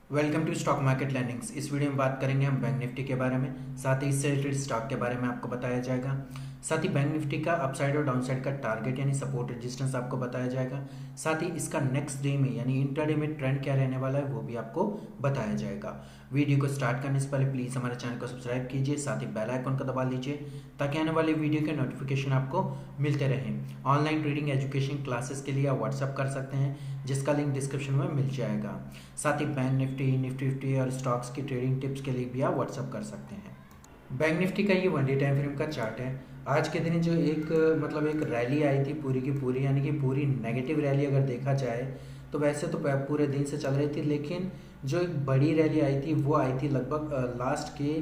Welcome to stock market learnings. इस video में बात करेंगे हम बैंक निफ्टी के बारे में, साथ ही इससे रिलेटेड स्टॉक के बारे में आपको बताया जाएगा। साथ ही बैंक निफ्टी का अपसाइड और डाउनसाइड का टारगेट यानी सपोर्ट रेजिस्टेंस आपको बताया जाएगा। साथ ही इसका नेक्स्ट डे में यानी इंट्राडे में ट्रेंड क्या रहने वाला है वो भी आपको बताया जाएगा। वीडियो को स्टार्ट करने से पहले प्लीज़ हमारे चैनल को सब्सक्राइब कीजिए, साथ ही बेल आइकन को दबा लीजिए ताकि आने वाली वीडियो के नोटिफिकेशन आपको मिलते रहें। ऑनलाइन ट्रेडिंग एजुकेशन क्लासेस के लिए आप व्हाट्सअप कर सकते हैं, जिसका लिंक डिस्क्रिप्शन में मिल जाएगा। साथ ही बैंक निफ्टी, निफ्टी 50 और स्टॉक्स की ट्रेडिंग टिप्स के लिए भी आप व्हाट्सअप कर सकते हैं। बैंक निफ्टी का ये वन डे टाइम फ्रेम का चार्ट है। आज के दिन जो एक रैली आई थी पूरी की पूरी, यानी कि पूरी नेगेटिव रैली अगर देखा जाए तो वैसे तो पूरे दिन से चल रही थी, लेकिन जो एक बड़ी रैली आई थी वो आई थी लगभग लास्ट के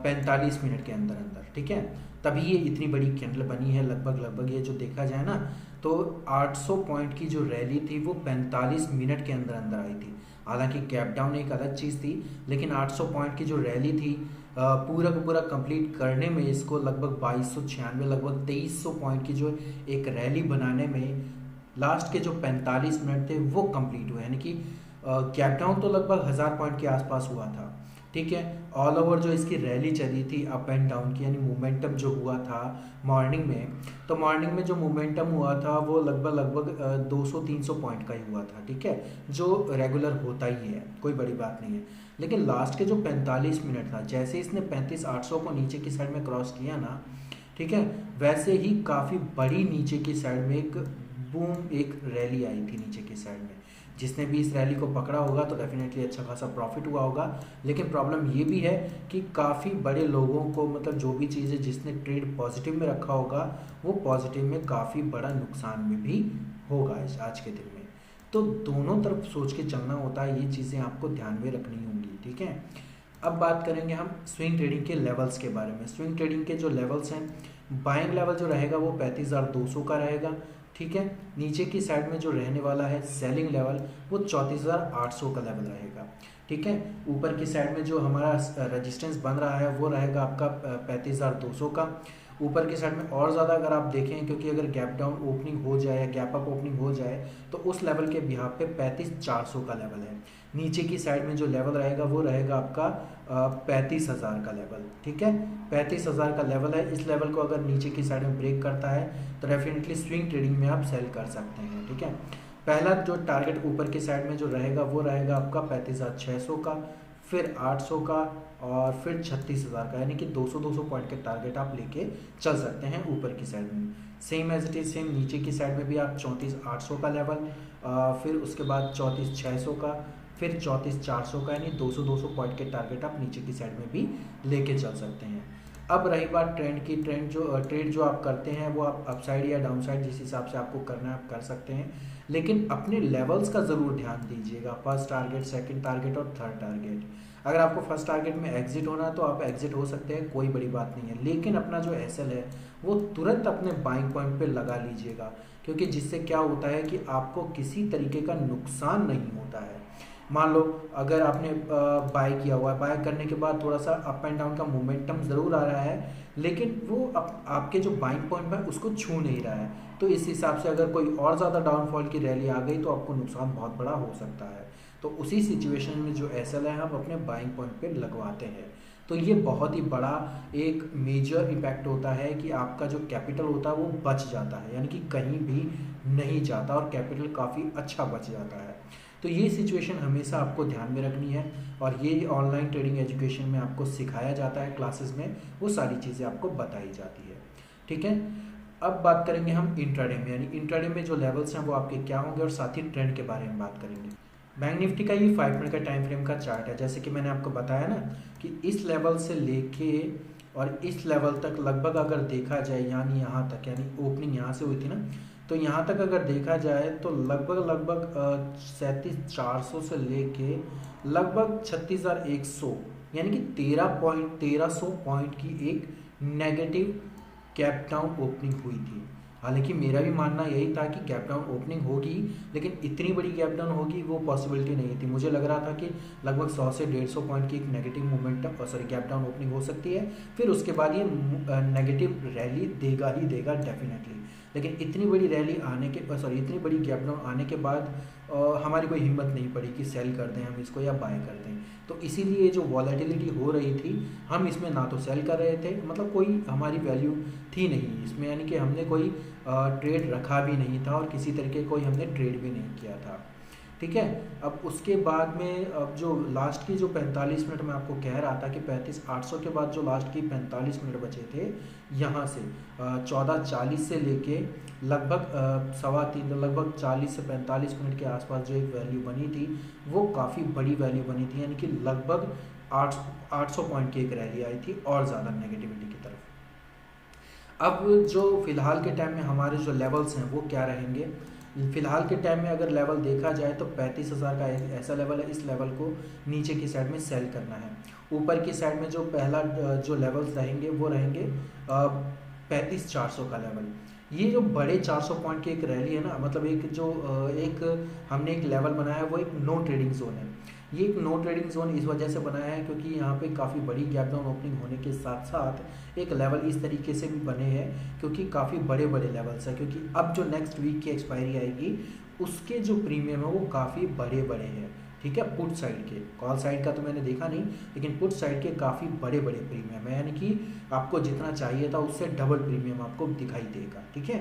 45 मिनट के अंदर अंदर, ठीक है। तभी ये इतनी बड़ी कैंडल बनी है। लगभग ये जो देखा जाए ना तो 800 पॉइंट की जो रैली थी वो 45 मिनट के अंदर अंदर आई थी। हालांकि गैप डाउन एक अलग चीज़ थी, लेकिन 800 पॉइंट की जो रैली थी पूरा का पूरा कंप्लीट करने में इसको लगभग 2296 लगभग 2300 पॉइंट की जो एक रैली बनाने में लास्ट के जो 45 मिनट थे वो कंप्लीट हुए। यानी कि गैप डाउन तो लगभग 1000 पॉइंट के आसपास हुआ था, ठीक है। ऑल ओवर जो इसकी रैली चली थी अप एंड डाउन की, यानी मोमेंटम जो हुआ था मॉर्निंग में, तो मॉर्निंग में जो मोमेंटम हुआ था वो लगभग 200-300 पॉइंट का ही हुआ था, ठीक है, जो रेगुलर होता ही है, कोई बड़ी बात नहीं है। लेकिन लास्ट के जो 45 मिनट था, जैसे इसने 35,800 को नीचे की साइड में क्रॉस किया ना, ठीक है, वैसे ही काफ़ी बड़ी नीचे की साइड में एक बूम एक रैली आई थी नीचे की साइड में। जिसने भी इस रैली को पकड़ा होगा तो डेफिनेटली अच्छा खासा प्रॉफिट हुआ होगा। लेकिन प्रॉब्लम ये भी है कि काफ़ी बड़े लोगों को, मतलब जो भी चीज़ें जिसने ट्रेड पॉजिटिव में रखा होगा वो पॉजिटिव में काफ़ी बड़ा नुकसान में भी होगा इस आज के दिन में। तो दोनों तरफ सोच के चलना होता है, ये चीज़ें आपको ध्यान में रखनी होंगी, ठीक है। अब बात करेंगे हम स्विंग ट्रेडिंग के लेवल्स के बारे में। स्विंग ट्रेडिंग के जो लेवल्स हैं, बाइंग लेवल जो रहेगा वो 35,200 का रहेगा, ठीक है। नीचे की साइड में जो रहने वाला है सेलिंग लेवल वो 34,800 का लेवल रहेगा, ठीक है। ऊपर की साइड में जो हमारा रेजिस्टेंस बन रहा है वो रहेगा आपका 35,200 का। ऊपर की साइड में और ज़्यादा अगर आप देखें, क्योंकि अगर गैप डाउन ओपनिंग हो जाए या गैप अप ओपनिंग हो जाए तो उस लेवल के बिहार पे 35,400 का लेवल है। नीचे की साइड में जो लेवल रहेगा वो रहेगा आपका 35,000 का लेवल, ठीक है। 35,000 का लेवल है। इस लेवल को अगर नीचे की साइड में ब्रेक करता है तो डेफिनेटली स्विंग ट्रेडिंग में आप सेल कर सकते हैं, ठीक है। पहला जो टारगेट ऊपर की साइड में जो रहेगा वो रहेगा आपका 35,600 का, फिर 800 का और फिर 36,000 का, यानी कि 200-200 पॉइंट के टारगेट आप लेके चल सकते हैं ऊपर की साइड में। Same as it is same नीचे की साइड में भी आप 34,800 का लेवल, फिर उसके बाद 34,600 का, फिर 34,400 का, यानी 200-200 पॉइंट के टारगेट आप नीचे की साइड में भी लेके चल सकते हैं। अब रही बात ट्रेंड की, ट्रेड जो आप करते हैं वो आप अपसाइड या डाउनसाइड जिस हिसाब से आपको करना है आप कर सकते हैं, लेकिन अपने लेवल्स का ज़रूर ध्यान दीजिएगा। फर्स्ट टारगेट, सेकंड टारगेट और थर्ड टारगेट। अगर आपको फर्स्ट टारगेट में एग्जिट होना है तो आप एग्जिट हो सकते हैं, कोई बड़ी बात नहीं है, लेकिन अपना जो एसएल है वो तुरंत अपने बाइंग पॉइंट पे लगा लीजिएगा, क्योंकि जिससे क्या होता है कि आपको किसी तरीके का नुकसान नहीं होता है। मान लो अगर आपने बाय किया हुआ है, बाय करने के बाद थोड़ा सा अप एंड डाउन का मोमेंटम ज़रूर आ रहा है, लेकिन वो आपके जो बाइंग पॉइंट है उसको छू नहीं रहा है, तो इस हिसाब से अगर कोई और ज़्यादा डाउनफॉल की रैली आ गई तो आपको नुकसान बहुत बड़ा हो सकता है। तो उसी सिचुएशन में जो एसएल है हम अपने बाइंग पॉइंट पे लगवाते हैं। तो ये बहुत ही बड़ा एक मेजर इम्पैक्ट होता है कि आपका जो कैपिटल होता है वो बच जाता है, यानी कि कहीं भी नहीं जाता और कैपिटल काफ़ी अच्छा बच जाता है। तो ये सिचुएशन हमेशा आपको ध्यान में रखनी है, और ये ऑनलाइन ट्रेडिंग एजुकेशन में आपको सिखाया जाता है, क्लासेस में वो सारी चीज़ें आपको बताई जाती है, ठीक है। अब बात करेंगे हम इंट्राडे में, यानी इंट्राडे में जो लेवल्स हैं वो आपके क्या होंगे और साथ ही ट्रेंड के बारे में बात करेंगे। बैंक निफ्टी का ये 5 मिनट का टाइम फ्रेम का चार्ट है। जैसे कि मैंने आपको बताया ना कि इस लेवल से लेके और इस लेवल तक लगभग अगर देखा जाए, यानी यहाँ तक, यानी ओपनिंग यहाँ से हुई थी ना, तो यहाँ तक अगर देखा जाए तो लगभग 37,400 से लेके लगभग 36,100, यानी कि 1300 पॉइंट की एक नेगेटिव गैप डाउन ओपनिंग हुई थी। हालांकि मेरा भी मानना यही था कि गैप डाउन ओपनिंग होगी, लेकिन इतनी बड़ी गैप डाउन होगी वो पॉसिबिलिटी नहीं थी। मुझे लग रहा था कि लगभग 100 से 150 पॉइंट की एक negative momentum gap down opening हो सकती है, फिर उसके बाद ये नेगेटिव रैली देगा ही देगा डेफिनेटली। लेकिन इतनी बड़ी रैली आने के सॉरी इतनी बड़ी गैप डाउन आने के बाद हमारी कोई हिम्मत नहीं पड़ी कि सेल कर दें हम इसको या बाय कर दें। तो इसीलिए जो वॉलेटिलिटी हो रही थी हम इसमें ना तो सेल कर रहे थे, मतलब कोई हमारी वैल्यू थी नहीं इसमें, यानी कि हमने कोई ट्रेड रखा भी नहीं था और किसी तरीके कोई हमने ट्रेड भी नहीं किया था। ठीक है, अब उसके बाद में अब जो लास्ट की जो 45 मिनट मैं आपको कह रहा था कि 35,800 के बाद जो लास्ट की 45 मिनट बचे थे, यहाँ से 14:40 से लेके लगभग 3:15 लगभग 40 से 45 मिनट के आसपास जो एक वैल्यू बनी थी वो काफ़ी बड़ी वैल्यू बनी थी, यानी कि लगभग 800 पॉइंट की एक रैली आई थी और ज़्यादा नेगेटिविटी की तरफ। अब जो फिलहाल के टाइम में हमारे जो लेवल्स हैं वो क्या रहेंगे, फिलहाल के टाइम में अगर लेवल देखा जाए तो 35,000 का एक ऐसा लेवल है, इस लेवल को नीचे की साइड में सेल करना है। ऊपर की साइड में जो पहला जो लेवल्स रहेंगे वो रहेंगे 35,400 का लेवल। ये जो बड़े 400 पॉइंट की एक रैली है ना, मतलब एक जो एक हमने एक लेवल बनाया है वो एक नो ट्रेडिंग जोन है। ये एक नो ट्रेडिंग जोन इस वजह से बनाया है क्योंकि यहाँ पे काफ़ी बड़ी गैप डाउन ओपनिंग होने के साथ साथ एक लेवल इस तरीके से भी बने हैं क्योंकि काफ़ी बड़े बड़े लेवल्स हैं, क्योंकि अब जो नेक्स्ट वीक की एक्सपायरी आएगी उसके जो प्रीमियम है वो काफ़ी बड़े बड़े हैं। ठीक है, पुट साइड के, कॉल साइड का तो मैंने देखा नहीं, लेकिन पुट साइड के काफ़ी बड़े बड़े प्रीमियम है, यानी कि आपको जितना चाहिए था उससे डबल प्रीमियम आपको दिखाई देगा। ठीक है,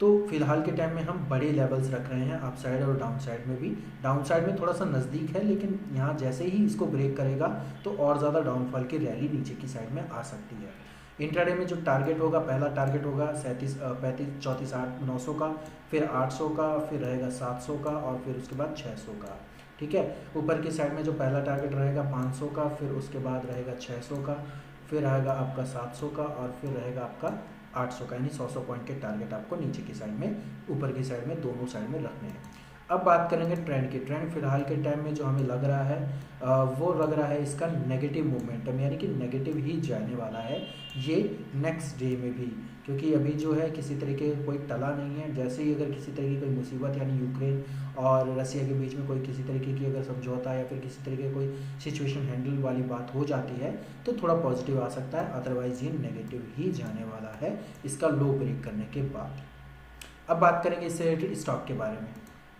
तो फिलहाल के टाइम में हम बड़े लेवल्स रख रहे हैं अप साइड और डाउन साइड में भी। डाउन साइड में थोड़ा सा नज़दीक है, लेकिन यहाँ जैसे ही इसको ब्रेक करेगा तो और ज़्यादा डाउनफॉल की रैली नीचे की साइड में आ सकती है। इंट्राडे में जो टारगेट होगा, पहला टारगेट होगा 34,800 का, फिर 800 का, फिर रहेगा 700 का और फिर उसके बाद 600 का। ठीक है, ऊपर की साइड में जो पहला टारगेट रहेगा 500 का, फिर उसके बाद रहेगा 600 का, फिर आएगा आपका 700 का और फिर रहेगा आपका 800 का, यानी 100 पॉइंट के टारगेट आपको नीचे की साइड में ऊपर की साइड में दोनों साइड में रखने हैं। अब बात करेंगे ट्रेंड की। ट्रेंड फिलहाल के टाइम में जो हमें लग रहा है वो लग रहा है इसका नेगेटिव मोमेंटम, यानी कि नेगेटिव ही जाने वाला है ये नेक्स्ट डे में भी, क्योंकि अभी जो है किसी तरीके कोई टला नहीं है। जैसे ही अगर किसी तरीके की कोई मुसीबत यानी यूक्रेन और रसिया के बीच में कोई किसी तरीके की अगर समझौता या फिर किसी तरीके कोई सिचुएशन हैंडल वाली बात हो जाती है तो थोड़ा पॉजिटिव आ सकता है, अदरवाइज ये नेगेटिव ही जाने वाला है इसका लो ब्रेक करने के बाद। अब बात करेंगे इससे रिलेटेड स्टॉक के बारे में।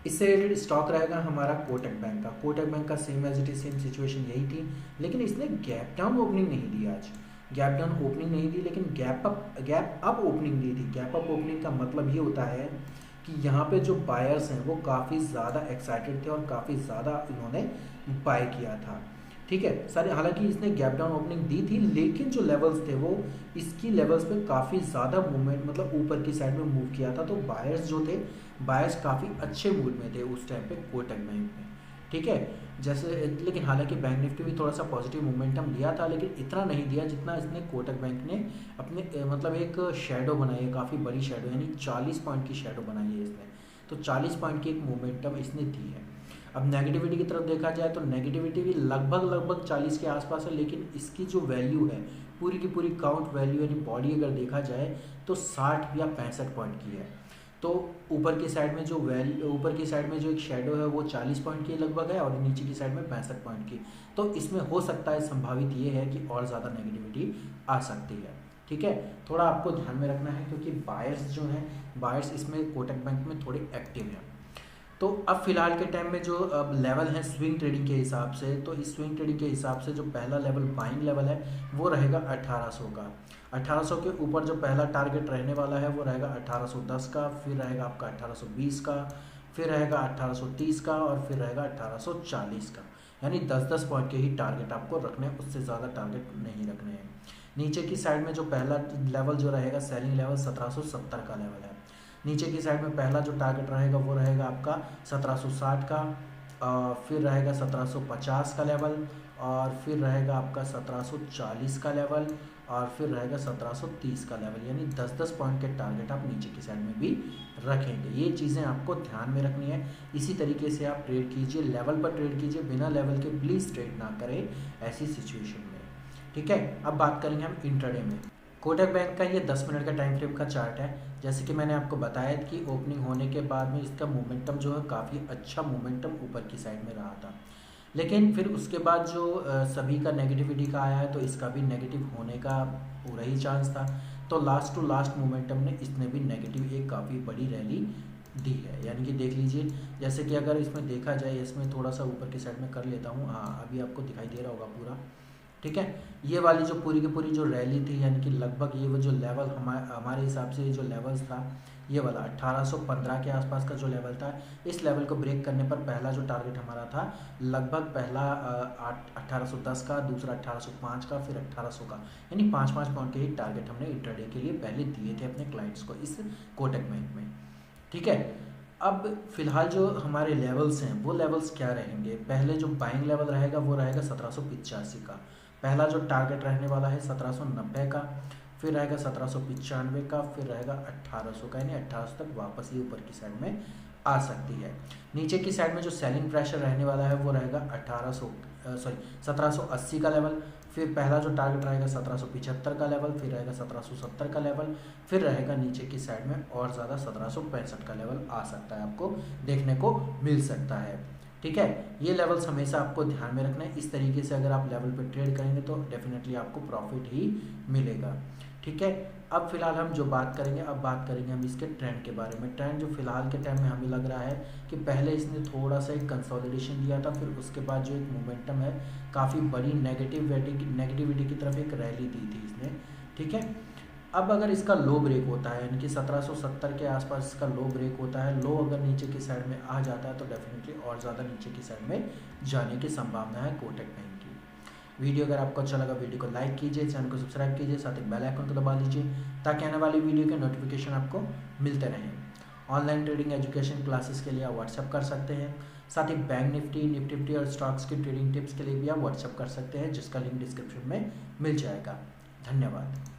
इससे रिलेटेड स्टॉक रहेगा हमारा कोटक बैंक का। कोटक बैंक का same as it is same situation यही थी, लेकिन इसने गैप डाउन ओपनिंग नहीं दी आज, गैप डाउन ओपनिंग नहीं दी, लेकिन गैप अप ओपनिंग दी थी। गैप अप ओपनिंग का मतलब ये होता है कि यहाँ पे जो बायर्स हैं वो काफ़ी ज़्यादा एक्साइटेड थे और काफ़ी ज़्यादा इन्होंने बाय किया था। ठीक है, सारे हालांकि इसने गैप डाउन ओपनिंग दी थी, लेकिन जो लेवल्स थे वो इसकी लेवल्स पे काफ़ी ज़्यादा मूवमेंट मतलब ऊपर की साइड में मूव किया था, तो बायर्स जो थे बायर्स काफ़ी अच्छे मूड में थे उस टाइम पे कोटक बैंक में। ठीक है, जैसे लेकिन हालांकि बैंक निफ्टी भी थोड़ा सा पॉजिटिव मोमेंटम दिया था, लेकिन इतना नहीं दिया जितना इसने कोटक बैंक ने अपने मतलब एक शेडो बनाई है, काफ़ी बड़ी शेडो, यानी 40 पॉइंट की शेडो बनाई है इसने, तो 40 पॉइंट की एक मोमेंटम इसने दी है। अब नेगेटिविटी की तरफ देखा जाए तो नेगेटिविटी भी लगभग 40 के आसपास है, लेकिन इसकी जो वैल्यू है पूरी की पूरी काउंट वैल्यू यानी बॉडी अगर देखा जाए तो 60 या 65 पॉइंट की है। तो ऊपर की साइड में जो ऊपर की साइड में जो एक शेडो है वो 40 पॉइंट की लगभग है और नीचे की साइड में 65 पॉइंट की, तो इसमें हो सकता है संभावित ये है कि और ज़्यादा नेगेटिविटी आ सकती है। ठीक है, थोड़ा आपको ध्यान में रखना है क्योंकि बायर्स जो हैं बायर्स इसमें कोटक बैंक में थोड़े एक्टिव हैं। तो अब फिलहाल के टाइम में जो अब लेवल है स्विंग ट्रेडिंग के हिसाब से, तो इस स्विंग ट्रेडिंग के हिसाब से जो पहला लेवल बाइंग लेवल है वो रहेगा 1800 का। 1800 के ऊपर जो पहला टारगेट रहने वाला है वो रहेगा 1810 का, फिर रहेगा आपका 1820 का, फिर रहेगा 1830 का और फिर रहेगा 1840 का, यानी 10-10 पॉइंट के ही टारगेट आपको रखने हैं, उससे ज़्यादा टारगेट नहीं रखने हैं। नीचे की साइड में जो पहला लेवल जो रहेगा सेलिंग लेवल 1770 का लेवल है। नीचे की साइड में पहला जो टारगेट रहेगा वो रहेगा आपका 1760 का, फिर रहेगा 1750 का लेवल और फिर रहेगा आपका 1740 का लेवल और फिर रहेगा 1730 का लेवल, यानी 10-10 पॉइंट के टारगेट आप नीचे की साइड में भी रखेंगे। ये चीज़ें आपको ध्यान में रखनी है, इसी तरीके से आप ट्रेड कीजिए, लेवल पर ट्रेड कीजिए, बिना लेवल के प्लीज़ ट्रेड ना करें ऐसी सिचुएशन में। ठीक है, अब बात करेंगे हम इंट्राडे में। कोटक बैंक का ये 10 मिनट का टाइम फ्रेम का चार्ट है। जैसे कि मैंने आपको बताया कि ओपनिंग होने के बाद में इसका मोमेंटम जो है काफ़ी अच्छा मोमेंटम ऊपर की साइड में रहा था, लेकिन फिर उसके बाद जो सभी का नेगेटिविटी का आया है तो इसका भी नेगेटिव होने का पूरा ही चांस था। तो लास्ट टू लास्ट मोमेंटम ने इसने भी नेगेटिव एक काफ़ी बड़ी रैली दी है। यानी कि देख लीजिए, जैसे कि अगर इसमें देखा जाए, इसमें थोड़ा सा ऊपर की साइड में कर लेता हूँ, हाँ अभी आपको दिखाई दे रहा होगा पूरा, ठीक है। ये वाली जो पूरी की पूरी जो रैली थी, यानी कि लगभग ये वो जो लेवल हमारे हिसाब से ये जो लेवल्स था, ये वाला 1815 के आसपास का जो लेवल था, इस लेवल को ब्रेक करने पर पहला जो टारगेट हमारा था, लगभग पहला 1810 का, दूसरा 1805 का, फिर 1800 का, यानी 5-5 पॉइंट के ही टारगेट हमने इंट्राडे के लिए पहले दिए थे अपने क्लाइंट्स को इस कोटक बैंक में, ठीक है। अब फिलहाल जो हमारे लेवल्स हैं वो लेवल्स क्या रहेंगे। पहले जो बाइंग लेवल रहेगा वो रहेगा 1785 का, पहला जो टारगेट रहने वाला है 1790 का, फिर रहेगा 1795 का, फिर रहेगा 1800 का, यानी 1800 तक वापस ये ऊपर की साइड में आ सकती है। नीचे की साइड में जो सेलिंग प्रेशर रहने वाला है वो रहेगा 1780 का लेवल, फिर पहला जो टारगेट रहेगा 1775 का लेवल, फिर रहेगा 1770 का लेवल, फिर रहेगा नीचे की साइड में और ज़्यादा 1765 का लेवल आ सकता है, आपको देखने को मिल सकता है, ठीक है। ये लेवल्स हमेशा आपको ध्यान में रखना है। इस तरीके से अगर आप लेवल पे ट्रेड करेंगे तो डेफिनेटली आपको प्रॉफिट ही मिलेगा, ठीक है। अब फिलहाल हम जो बात करेंगे, अब बात करेंगे हम इसके ट्रेंड के बारे में। ट्रेंड जो फिलहाल के टाइम में हमें लग रहा है कि पहले इसने थोड़ा सा एक कंसोलिडेशन दिया था, फिर उसके बाद जो एक मोमेंटम है काफ़ी बड़ी नेगेटिविटी की तरफ एक रैली दी थी इसने, ठीक है। अब अगर इसका लो ब्रेक होता है, यानी कि 1770 के आसपास इसका लो ब्रेक होता है, लो अगर नीचे की साइड में आ जाता है तो डेफिनेटली और ज़्यादा नीचे की साइड में जाने की संभावना है कोटक बैंक की। वीडियो अगर आपको अच्छा लगा, वीडियो को लाइक कीजिए, चैनल को सब्सक्राइब कीजिए, साथ ही बेल आइकन को दबा दीजिए ताकि आने वाली वीडियो के नोटिफिकेशन आपको मिलते रहें। ऑनलाइन ट्रेडिंग एजुकेशन क्लासेस के लिए आप व्हाट्सअप कर सकते हैं, साथ ही बैंक निफ्टी और स्टॉक्स की ट्रेडिंग टिप्स के लिए भी आप व्हाट्सअप कर सकते हैं, जिसका लिंक डिस्क्रिप्शन में मिल जाएगा। धन्यवाद।